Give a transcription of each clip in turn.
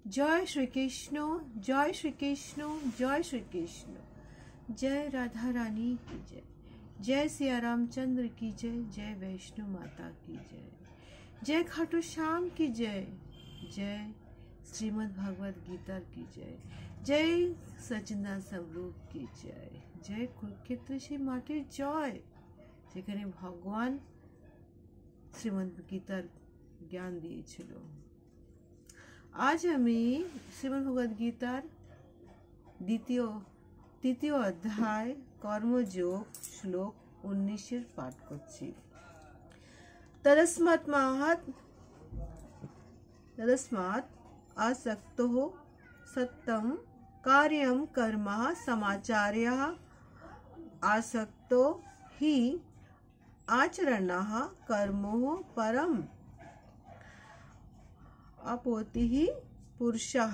जय श्री कृष्ण, जय श्री कृष्ण, जय श्री कृष्ण। जय राधा रानी की जय, जय सिया रामचंद्र की जय, जय वैष्णो माता की जय, जय खाटू श्याम की जय, जय श्रीमद् भगवद गीता की जय, जय सचिंदा स्वरूप की जय, जय कुरुक्षेत्र श्री माटिर जय, যেখানে ভগবান শ্রীমদ্ গীতার জ্ঞান দিয়েছিল। আজ আমি শ্রীমদ্ ভগবদ গীতার তৃতীয় অধ্যায় কর্মযোগ শ্লোক 19 পাঠ করছি। তদস্মাৎ আসক্তঃ সত্যম কার্যম কর্ম সমাচার্যঃ আসক্তো হি आचरणः कर्मोः परम अपौतिः पुरुषः।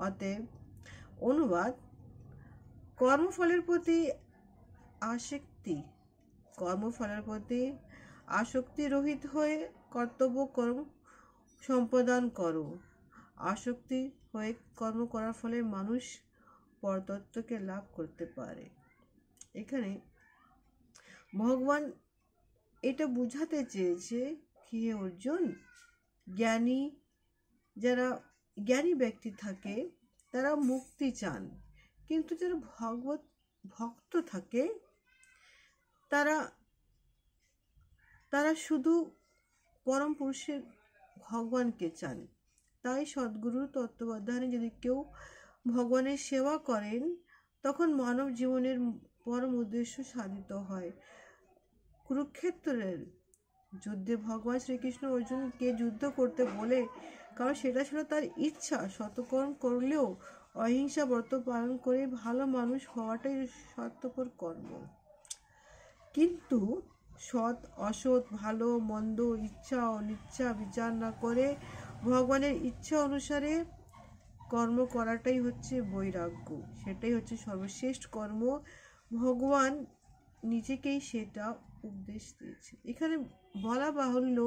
অতএব অনুবাদ, কর্মফলের প্রতি আসক্তি রহিত হয়ে কর্তব্য কর্ম সম্পাদন করো। আসক্তি হয়ে কর্ম করার ফলে মানুষ পরতত্ত্বকে লাভ করতে পারে। এখানে ভগবান এটা বুঝাতে চেয়েছে কি হে অর্জুন, যারা জ্ঞানী ব্যক্তি থাকে তারা মুক্তি চান, কিন্তু যারা ভগবত ভক্ত থাকে তারা শুধু পরম পুরুষের ভগবানকে চান। তাই সদ্গুরুর তত্ত্বাবধানে যদি কেউ ভগবানের সেবা করেন তখন মানব জীবনের পরম উদ্দেশ্য সাধিত হয়। কুরুক্ষেত্রের যুদ্ধে ভগবান শ্রীকৃষ্ণ অর্জুনকে যুদ্ধ করতে বলে, কারণ সেটা ছিল তার ইচ্ছা। সৎকর্ম করলেও অহিংসা ব্রত পালন করে ভালো মানুষ হওয়াটাই স্বার্থপর কর্ম। কিন্তু সৎ অসৎ, ভালো মন্দ, ইচ্ছা অনিচ্ছা বিচার না করে ভগবানের ইচ্ছা অনুসারে কর্ম করাটাই হচ্ছে বৈরাগ্য, সেটাই হচ্ছে সর্বশ্রেষ্ঠ কর্ম। ভগবান নিজেকেই সেটা উপদেশ দিয়েছে। এখানে বলা বাহুল্য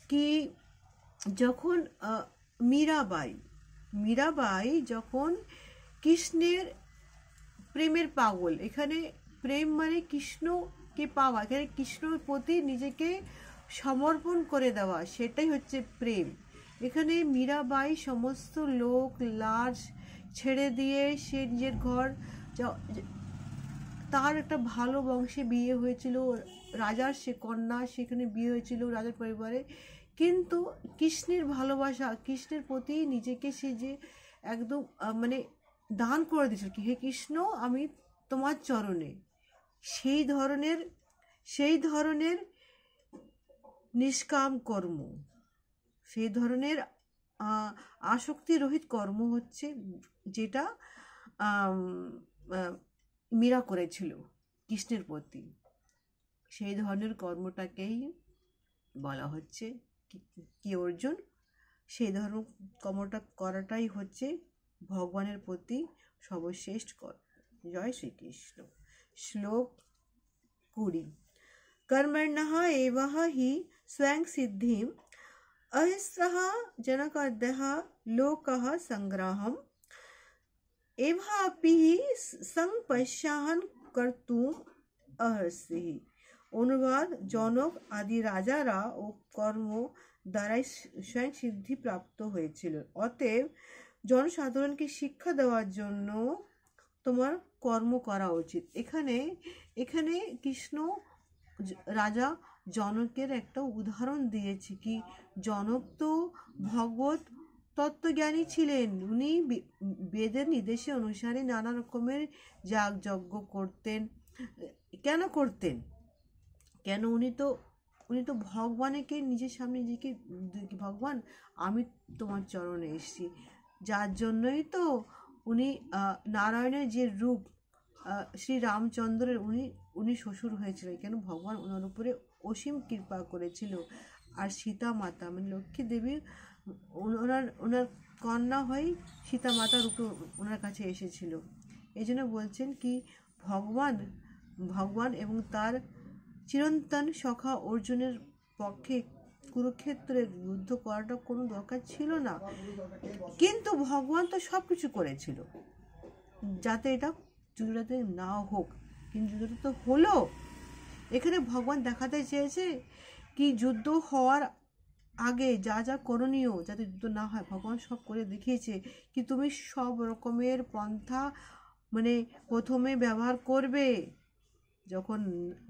কি, যখন মীরাবাই যখন কৃষ্ণের প্রেমের পাগল, এখানে প্রেম মানে কৃষ্ণকে পাওয়া, এখানে কৃষ্ণর প্রতি নিজেকে সমর্পণ করে দেওয়া, সেটাই হচ্ছে প্রেম। এখানে মীরাবাই সমস্ত লোক লাজ ছেড়ে দিয়ে সে নিজের ঘর, তার একটা ভালো বংশে বিয়ে হয়েছিল, রাজার সে কন্যা, সেখানে বিয়ে হয়েছিল রাজার পরিবারে, কিন্তু কৃষ্ণের ভালোবাসা, কৃষ্ণের প্রতি নিজেকে সে যে একদম মানে দান করে দিয়েছিল কি হে কৃষ্ণ আমি তোমার চরণে, সেই ধরনের নিষ্কাম কর্ম, সেই ধরনের আসক্তি রহিত কর্ম হচ্ছে যেটা মীরা করেছিল কৃষ্ণের প্রতি। সেই ধরনের কর্মটাকেই বলা হচ্ছে কি অর্জুন, সেই ধরনের কর্মটা করাটাই হচ্ছে ভগবানের প্রতি সর্বশ্রেষ্ঠ কর্ম। জয় শ্রীকৃষ্ণ। শ্লোক 20। কর্মণ্যঃ এবঃ হি স্বয়ং সিদ্ধিম অহিংসঃ জনকাদ্যঃ লোকঃ সংগ্রাহম এভাপি সংপশ্যাহন কর্তুম অহর্ষি। অনুবাদ, জনক আদি রাজারা ও কর্ম দ্বারাই স্বয়ং সিদ্ধি প্রাপ্ত হয়েছিল, অতএব জনসাধারণকে শিক্ষা দেওয়ার জন্য তোমার কর্ম করা উচিত। এখানে কৃষ্ণ রাজা জনকের একটা উদাহরণ দিয়েছে কি, জনক তো ভগবত তত্ত্বজ্ঞানী ছিলেন, উনি বেদের নির্দেশে অনুসারে নানা রকমের যাগ যজ্ঞ করতেন। কেন উনি তো ভগবানকে নিজের সামনে নিজেকে, ভগবান আমি তোমার চরণে এসেছি, যার জন্যই তো উনি নারায়ণের যে রূপ শ্রী রামচন্দ্রের উনি শ্বশুর হয়েছিলেন, কেন ভগবান ওনার উপরে অসীম কৃপা করেছিল। আর সীতা মাতা মানে লক্ষ্মী দেবী ওনার কন্যা হয়ে সীতা মাতার রূপে ওনার কাছে এসেছিল। এই জন্য বলছেন কি ভগবান এবং তার চিরন্তন সখা অর্জুনের পক্ষে কুরুক্ষেত্রে যুদ্ধ করাটা কোনো দরকার ছিল না, কিন্তু ভগবান তো সব কিছু করেছিল যাতে এটা যুদ্ধটাতে না হোক, কিন্তু যুদ্ধটা তো হলো। এখানে ভগবান দেখাতে চেয়েছে কি যুদ্ধ হওয়ার আগে যা যা করণীয় যাতে যুদ্ধ না হয় ভগবান সব করে দেখিয়েছে, কি তুমি সব রকমের পন্থা মানে প্রথমে ব্যবহার করবে, যখন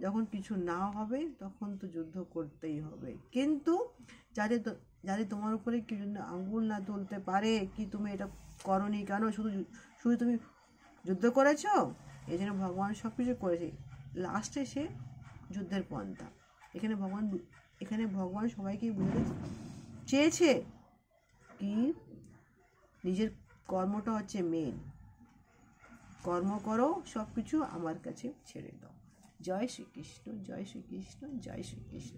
যখন কিছু না হবে তখন তো যুদ্ধ করতেই হবে, কিন্তু যাতে যাতে তোমার উপরে কি জন্য আঙ্গুল না তুলতে পারে কি তুমি এটা করনি কেন, শুধু শুধু তুমি যুদ্ধ করেছো, এই জন্য ভগবান সব কিছু করেছে, লাস্টে সে যুদ্ধের পন্থা। এখানে ভগবান সবাইকে বুঝতে চেয়েছে কি নিজের কর্মটা হচ্ছে মেন, কর্ম করো, সব কিছু আমার কাছে ছেড়ে দাও। জয় শ্রীকৃষ্ণ, জয় শ্রীকৃষ্ণ, জয় শ্রীকৃষ্ণ।